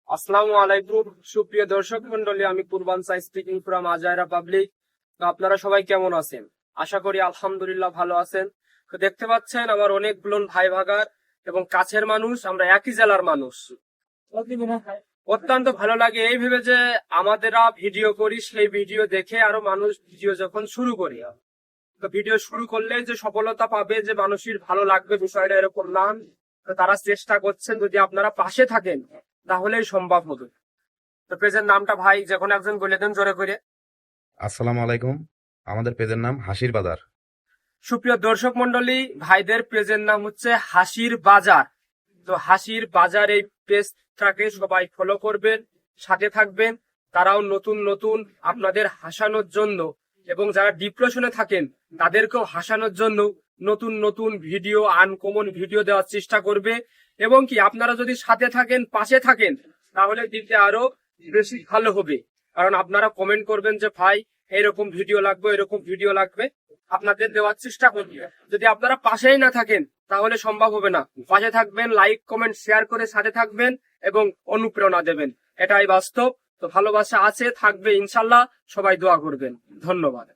আসসালামু আলাইকুম সুপ্রিয় দর্শক মন্ডলী, আমি কুরবান সাই স্পিকিং ফ্রম আজায়রা পাবলিক। তো আপনারা সবাই কেমন আছেন? আশা করি আলহামদুলিল্লাহ ভালো আছেন। তো দেখতে পাচ্ছেন আমার অনেকগুলো ভাই ভাগার এবং কাছের মানুষ, আমরা একই জেলার মানুষ। অত্যন্ত ভালো লাগে এই ভেবে যে আমাদের ভিডিও করি, সেই ভিডিও দেখে আরো মানুষ ভিডিও যখন শুরু করি, তো ভিডিও শুরু করলে যে সফলতা পাবে, যে মানুষের ভালো লাগবে বিষয়টা এরকম না। তো তারা চেষ্টা করছেন, যদি আপনারা পাশে থাকেন তাহলেই সম্ভব হবে। তো পেজের নামটা ভাই যে কোনো একজন বলে দেন জোরে করে। আসসালামু আলাইকুম। আমাদের পেজের নাম হাসির বাজার। সুপ্রিয় দর্শক মন্ডলী, ভাইদের পেজের নাম হচ্ছে হাসির বাজার। তো হাসির বাজার এই পেজটাকে সবাই ফলো করবেন, সাথে থাকবেন। তারাও নতুন নতুন আপনাদের হাসানোর জন্য এবং যারা ডিপ্রেশনে থাকেন তাদেরকেও হাসানোর জন্য নতুন নতুন ভিডিও, আনকমন ভিডিও দেওয়ার চেষ্টা করবে। এবং কি আপনারা যদি সাথে থাকেন, পাশে থাকেন, তাহলে দিতে আরো বেশি ভালো হবে। কারণ আপনারা কমেন্ট করবেন যে ভাই এরকম ভিডিও লাগবে, এরকম ভিডিও লাগবে, আপনাদের দেওয়ার চেষ্টা করবে। যদি আপনারা পাশেই না থাকেন তাহলে সম্ভব হবে না। পাশে থাকবেন, লাইক কমেন্ট শেয়ার করে সাথে থাকবেন এবং অনুপ্রেরণা দেবেন, এটাই বাস্তব। তো ভালোবাসা আছে, থাকবে ইনশাল্লাহ। সবাই দোয়া করবেন। ধন্যবাদ।